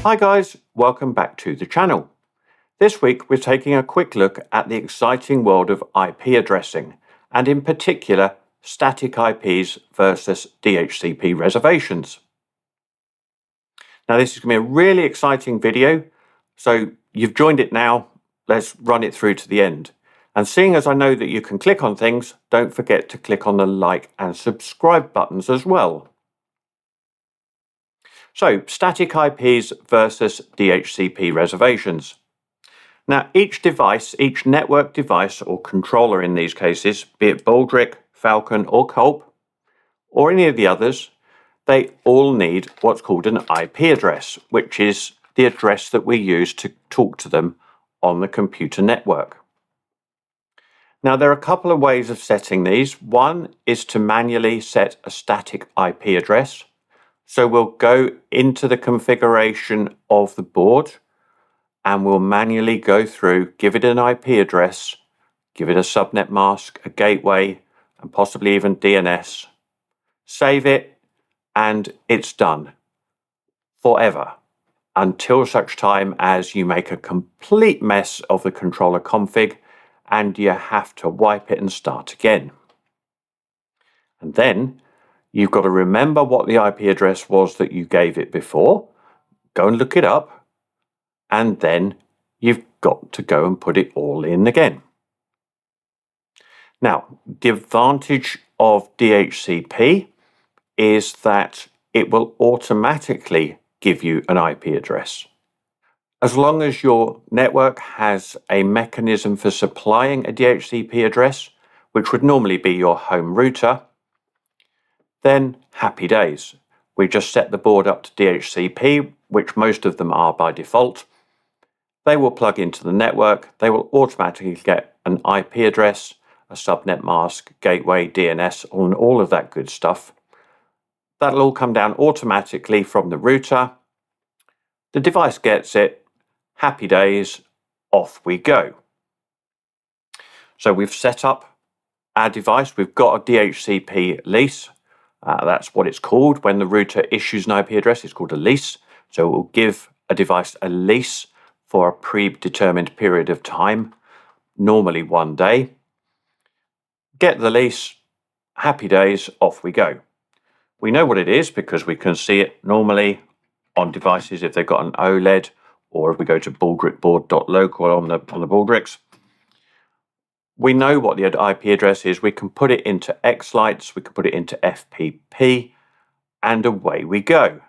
Hi guys, welcome back to the channel. This week we're taking a quick look at the exciting world of IP addressing, and in particular static IPs versus DHCP reservations. Now this is going to be a really exciting video, so you've joined it now, let's run it through to the end. And seeing as I know that you can click on things, don't forget to click on the like and subscribe buttons as well. So, static IPs versus DHCP reservations. Now, each device, each network device or controller in these cases, be it Baldric, Falcon or Culp, or any of the others, they all need what's called an IP address, which is the address that we use to talk to them on the computer network. Now, there are a couple of ways of setting these. One is to manually set a static IP address. So we'll go into the configuration of the board and we'll manually go through, give it an IP address, give it a subnet mask, a gateway, and possibly even DNS. Save it, and it's done forever until such time as you make a complete mess of the controller config and you have to wipe it and start again. And then you've got to remember what the IP address was that you gave it before, go and look it up, and then you've got to go and put it all in again. Now, the advantage of DHCP is that it will automatically give you an IP address. As long as your network has a mechanism for supplying a DHCP address, which would normally be your home router, then happy days. We just set the board up to DHCP, which most of them are by default. They will plug into the network. They will automatically get an IP address, a subnet mask, gateway, DNS, and all of that good stuff. That'll all come down automatically from the router. The device gets it. Happy days. Off we go. So we've set up our device. We've got a DHCP lease. That's what it's called. When the router issues an IP address, it's called a lease. So it will give a device a lease for a predetermined period of time, normally 1 day. Get the lease, happy days, off we go. We know what it is because we can see it normally on devices if they've got an OLED, or if we go to baldricboard.local on the Baldrics. We know what the IP address is. We can put it into Xlights, we can put it into FPP, and away we go.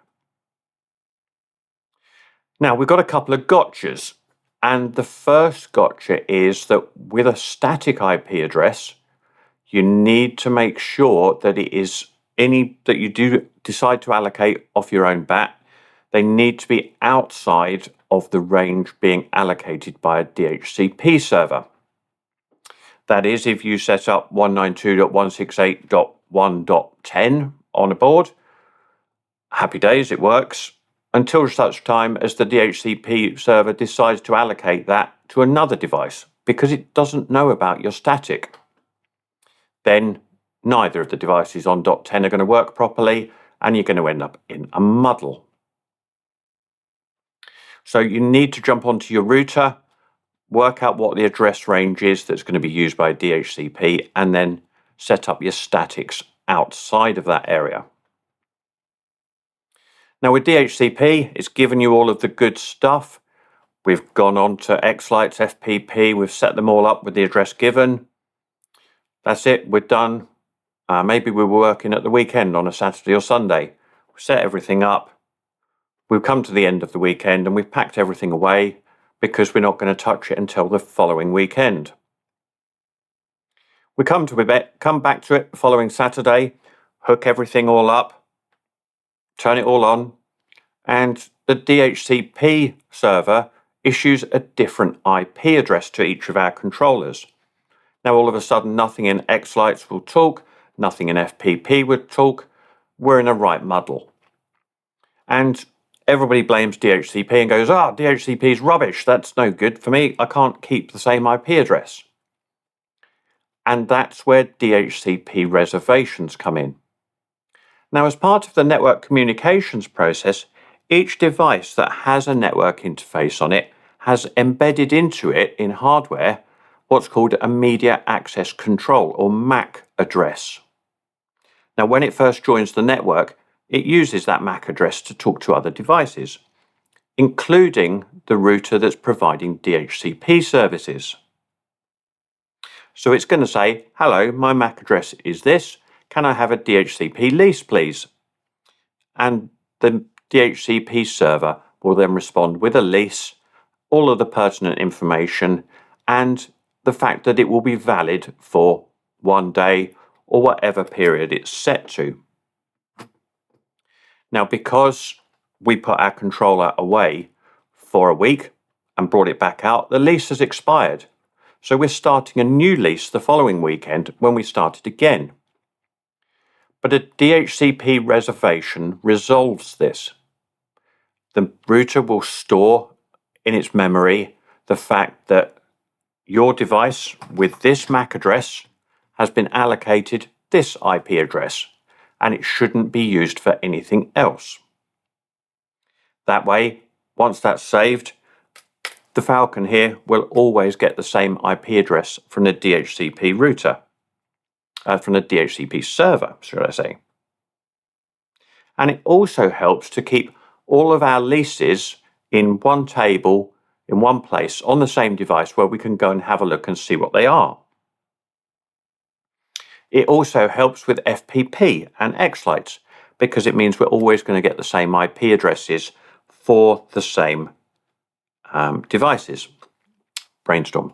Now, we've got a couple of gotchas, and the first gotcha is that with a static IP address, you need to make sure that it is that you do decide to allocate off your own bat, they need to be outside of the range being allocated by a DHCP server. That is, if you set up 192.168.1.10 on a board, happy days, it works, until such time as the DHCP server decides to allocate that to another device, because it doesn't know about your static. Then neither of the devices on .10 are going to work properly, and you're going to end up in a muddle. So you need to jump onto your router, work out what the address range is that's going to be used by DHCP, and then set up your statics outside of that area. Now with DHCP, it's given you all of the good stuff. We've gone on to Xlights, FPP, we've set them all up with the address given. That's it, we're done. Maybe we were working at the weekend on a Saturday or Sunday. We set everything up. We've come to the end of the weekend and we've packed everything away, because we're not going to touch it until the following weekend. We come back to it the following Saturday, hook everything all up, turn it all on, and the DHCP server issues a different IP address to each of our controllers. Now all of a sudden nothing in Xlights will talk, nothing in FPP would talk, we're in a right muddle. And everybody blames DHCP and goes, DHCP is rubbish, that's no good for me, I can't keep the same IP address. And that's where DHCP reservations come in. Now, as part of the network communications process, Each device that has a network interface on it has embedded into it in hardware what's called a media access control, or MAC address. Now, when it first joins the network, it uses that MAC address to talk to other devices, including the router that's providing DHCP services. So it's going to say, hello, my MAC address is this. Can I have a DHCP lease, please? And the DHCP server will then respond with a lease, all of the pertinent information, and the fact that it will be valid for 1 day or whatever period it's set to. Now, because we put our controller away for a week and brought it back out, the lease has expired. So we're starting a new lease the following weekend when we start it again. But a DHCP reservation resolves this. The router will store in its memory the fact that your device with this MAC address has been allocated this IP address, and it shouldn't be used for anything else. That way, once that's saved, the Falcon here will always get the same IP address from the DHCP router, from the DHCP server, should I say. And it also helps to keep all of our leases in one table, in one place, on the same device where we can go and have a look and see what they are. It also helps with FPP and X-Lights because it means we're always going to get the same IP addresses for the same devices. Brainstorm.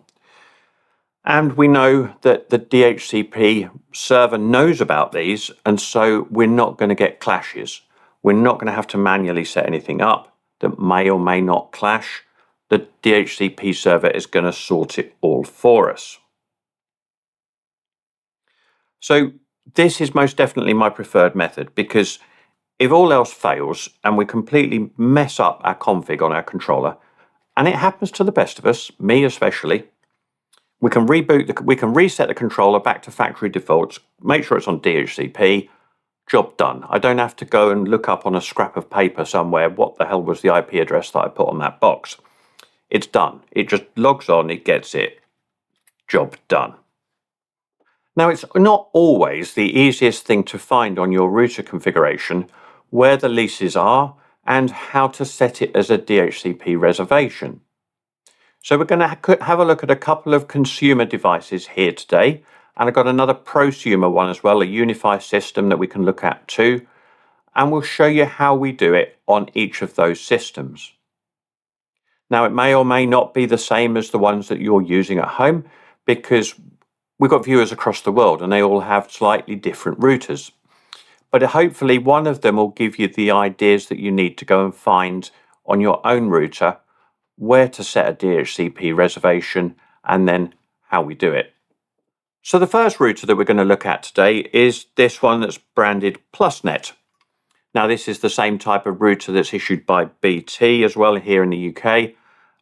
And we know that the DHCP server knows about these, and so we're not going to get clashes. We're not going to have to manually set anything up that may or may not clash. The DHCP server is going to sort it all for us. So this is most definitely my preferred method, because if all else fails and we completely mess up our config on our controller, and it happens to the best of us, me especially, we can reset the controller back to factory defaults, make sure it's on DHCP, job done. I don't have to go and look up on a scrap of paper somewhere what the hell was the IP address that I put on that box. It's done. It just logs on, it gets it. Job done. Now, it's not always the easiest thing to find on your router configuration where the leases are and how to set it as a DHCP reservation. So we're going to have a look at a couple of consumer devices here today, and I've got another prosumer one as well, a UniFi system that we can look at too, and we'll show you how we do it on each of those systems. Now, it may or may not be the same as the ones that you're using at home, because we've got viewers across the world and they all have slightly different routers. But hopefully one of them will give you the ideas that you need to go and find on your own router where to set a DHCP reservation and then how we do it. So the first router that we're going to look at today is this one that's branded Plusnet. Now, this is the same type of router that's issued by BT as well here in the UK,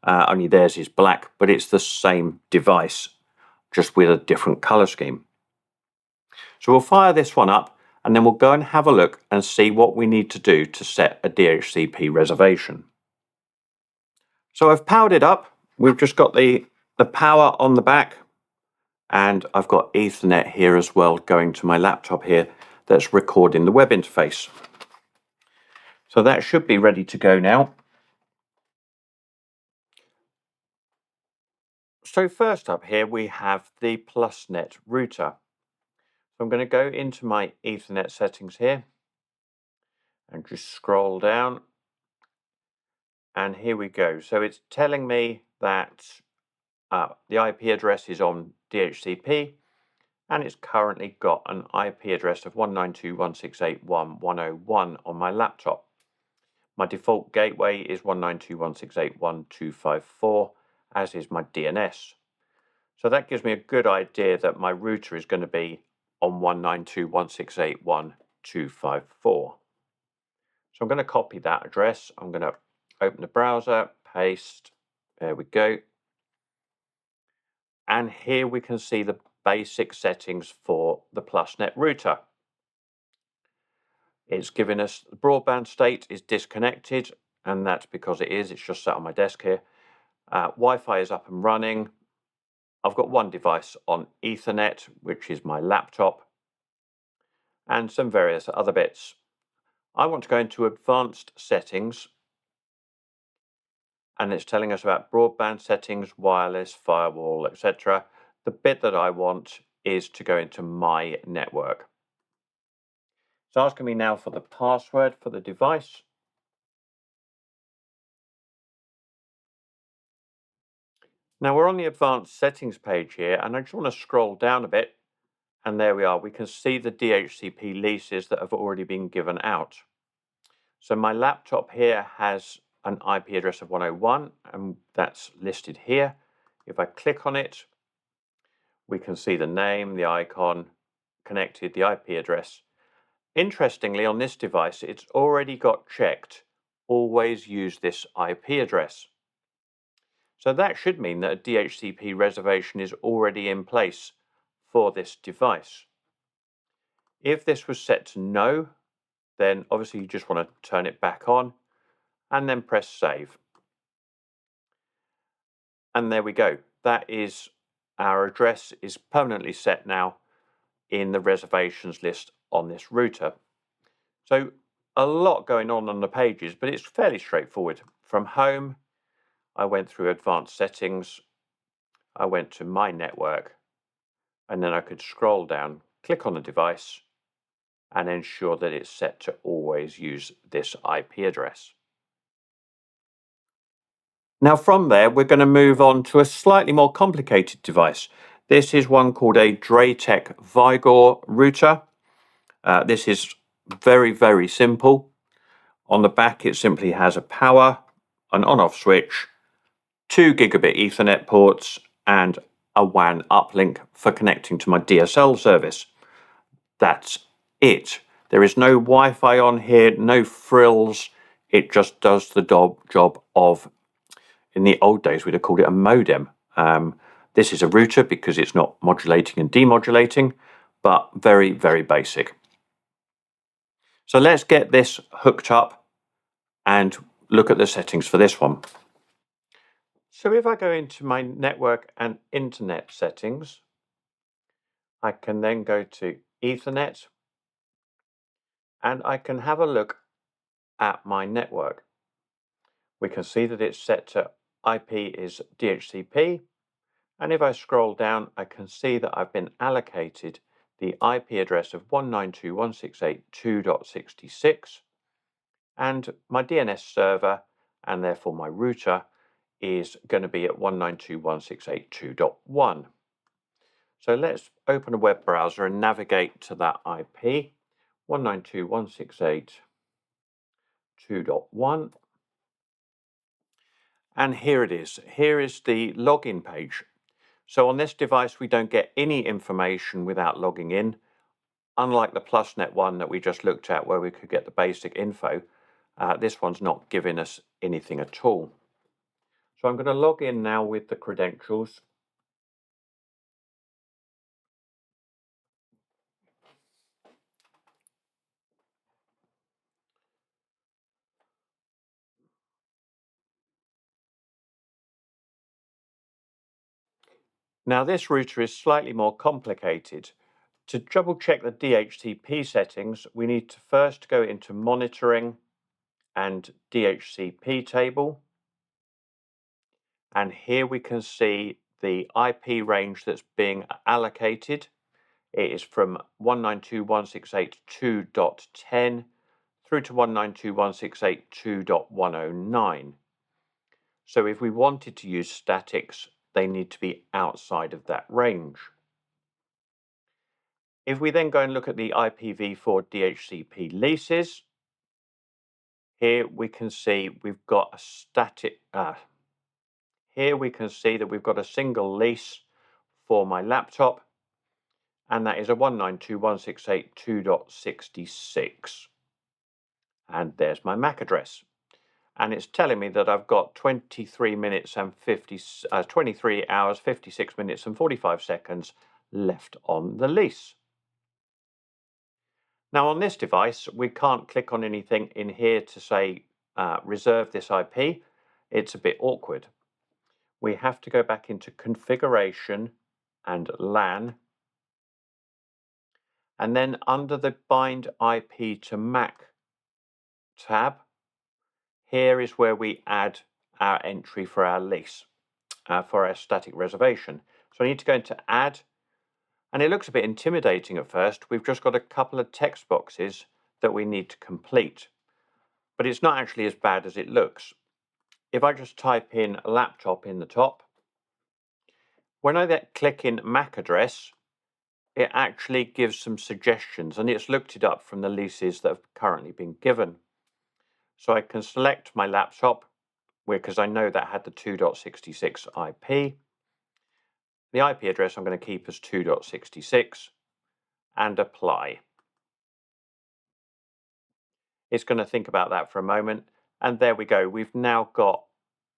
only theirs is black, but it's the same device, just with a different colour scheme. So we'll fire this one up and then we'll go and have a look and see what we need to do to set a DHCP reservation. So I've powered it up. We've just got the power on the back, and I've got Ethernet here as well going to my laptop here that's recording the web interface. So that should be ready to go now. So first up here we have the Plusnet router. So I'm going to go into my Ethernet settings here and just scroll down. And here we go. So it's telling me that the IP address is on DHCP, and it's currently got an IP address of 192.168.1.101 on my laptop. My default gateway is 192.168.1.254, as is my DNS. So that gives me a good idea that my router is going to be on 192.168.1.254. So I'm going to copy that address. I'm going to open the browser, paste, there we go. And here we can see the basic settings for the Plusnet router. It's giving us the broadband state is disconnected, and that's because it is. It's just sat on my desk here. Wi-Fi is up and running. I've got one device on Ethernet, which is my laptop, and some various other bits. I want to go into advanced settings, and it's telling us about broadband settings, wireless, firewall, etc. The bit that I want is to go into my network. It's asking me now for the password for the device. Now we're on the advanced settings page here, and I just want to scroll down a bit, and there we are. We can see the DHCP leases that have already been given out. So my laptop here has an IP address of 101, and that's listed here. If I click on it, we can see the name, the icon, connected, the IP address. Interestingly, on this device, it's already got checked, always use this IP address. So that should mean that a DHCP reservation is already in place for this device. If this was set to no, then obviously you just want to turn it back on and then press save. And there we go. That is our address is permanently set now in the reservations list on this router. So a lot going on the pages, but it's fairly straightforward. From home, I went through advanced settings, I went to my network, and then I could scroll down, click on the device, and ensure that it's set to always use this IP address. Now from there, we're going to move on to a slightly more complicated device. This is one called a DrayTek Vigor router. This is very, very simple. On the back, it simply has a power, an on-off switch, 2 gigabit Ethernet ports, and a WAN uplink for connecting to my DSL service. That's it. There is no Wi-Fi on here, no frills. It just does the job of, in the old days, we'd have called it a modem. This is a router because it's not modulating and demodulating, but very, very basic. So let's get this hooked up and look at the settings for this one. So if I go into my network and internet settings, I can then go to Ethernet, and I can have a look at my network. We can see that it's set to IP is DHCP, and if I scroll down, I can see that I've been allocated the IP address of 192.168.2.66, and my DNS server, and therefore my router, is going to be at 192.168.2.1. So let's open a web browser and navigate to that IP, 192.168.2.1. And here it is. Here is the login page. So on this device, we don't get any information without logging in. Unlike the Plusnet one that we just looked at where we could get the basic info, this one's not giving us anything at all. So I'm going to log in now with the credentials. Now this router is slightly more complicated. To double check the DHCP settings, we need to first go into monitoring and DHCP table. And here we can see the IP range that's being allocated. It is from 192.168.2.10 through to 192.168.2.109. So if we wanted to use statics, they need to be outside of that range. If we then go and look at the IPv4 DHCP leases, here we can see we've got a here we can see that we've got a single lease for my laptop, and that is a 192.168.2.66. And there's my MAC address. And it's telling me that I've got 23 hours, 56 minutes and 45 seconds left on the lease. Now on this device, we can't click on anything in here to say reserve this IP. It's a bit awkward. We have to go back into configuration and LAN. And then under the bind IP to MAC tab, here is where we add our entry for our lease, for our static reservation. So I need to go into add, and it looks a bit intimidating at first. We've just got a couple of text boxes that we need to complete, but it's not actually as bad as it looks. If I just type in laptop in the top, when I then click in MAC address, it actually gives some suggestions, and it's looked it up from the leases that have currently been given. So I can select my laptop, because I know that had the 2.66 IP. The IP address I'm going to keep as 2.66 and apply. It's going to think about that for a moment, and there we go. We've now got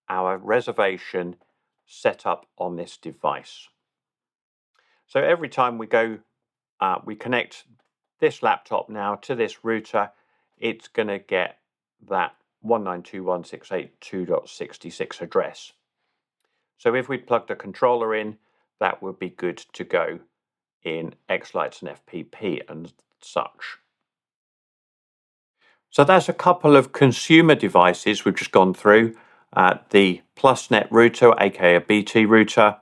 our reservation set up on this device. So every time we go, we connect this laptop now to this router, it's going to get that 192.168.2.66 address. So if we plug the controller in, that would be good to go in X-Lights and FPP and such. So that's a couple of consumer devices we've just gone through. The Plusnet router, aka a BT router.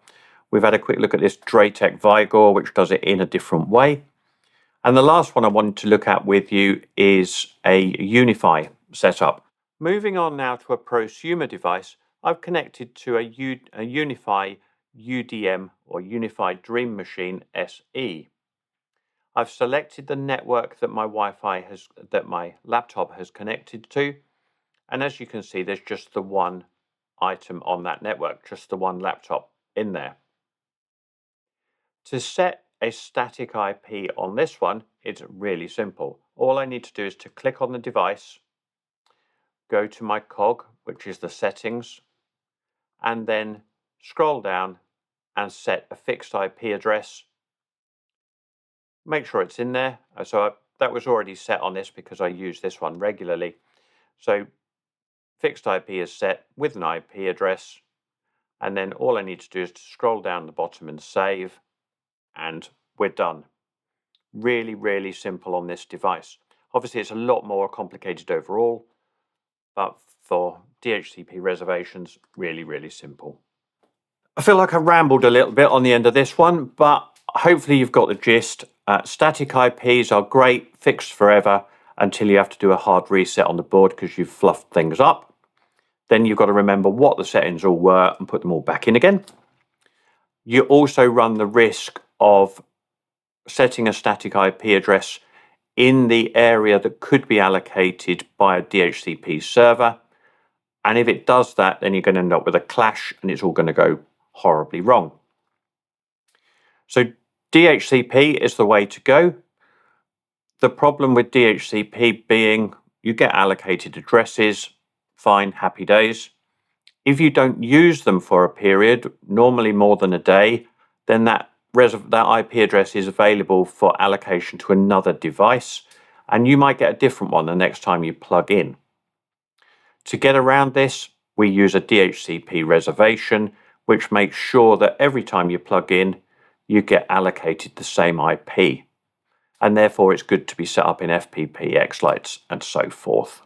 We've had a quick look at this DrayTek Vigor, which does it in a different way. And the last one I wanted to look at with you is a UniFi setup. Moving on now to a prosumer device, I've connected to a UniFi UDM or UniFi Dream Machine SE. I've selected the network that my my laptop has connected to, and as you can see, there's just the one item on that network, just the one laptop in there. To set a static IP on this one, it's really simple. All I need to do is to click on the device, go to my cog, which is the settings, and then scroll down and set a fixed IP address. Make sure it's in there. So that was already set on this because I use this one regularly. So fixed IP is set with an IP address, and then all I need to do is to scroll down the bottom and save, and we're done. Really, really simple on this device. Obviously, it's a lot more complicated overall, but for DHCP reservations, really, really simple. I feel like I rambled a little bit on the end of this one, but hopefully you've got the gist. Static IPs are great, fixed forever until you have to do a hard reset on the board because you've fluffed things up. Then you've got to remember what the settings all were and put them all back in again. You also run the risk of setting a static IP address in the area that could be allocated by a DHCP server. And if it does that, then you're going to end up with a clash and it's all going to go horribly wrong. So DHCP is the way to go. The problem with DHCP being you get allocated addresses, fine, happy days. If you don't use them for a period, normally more than a day, then that IP address is available for allocation to another device, and you might get a different one the next time you plug in. To get around this, we use a DHCP reservation, which makes sure that every time you plug in, you get allocated the same IP. And therefore, it's good to be set up in FPP, X-Lights, and so forth.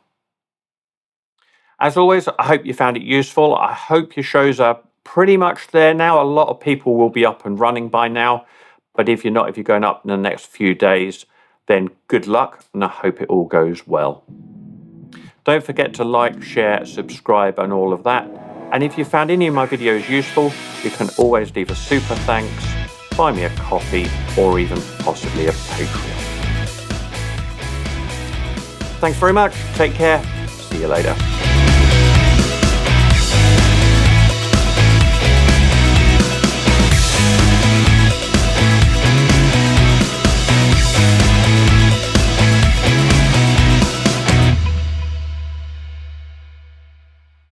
As always, I hope you found it useful. I hope your shows are pretty much there now. A lot of people will be up and running by now. But if you're not, if you're going up in the next few days, then good luck, and I hope it all goes well. Don't forget to like, share, subscribe, and all of that. And if you found any of my videos useful, you can always leave a super thanks, buy me a coffee, or even possibly a Patreon. Thanks very much. Take care. See you later.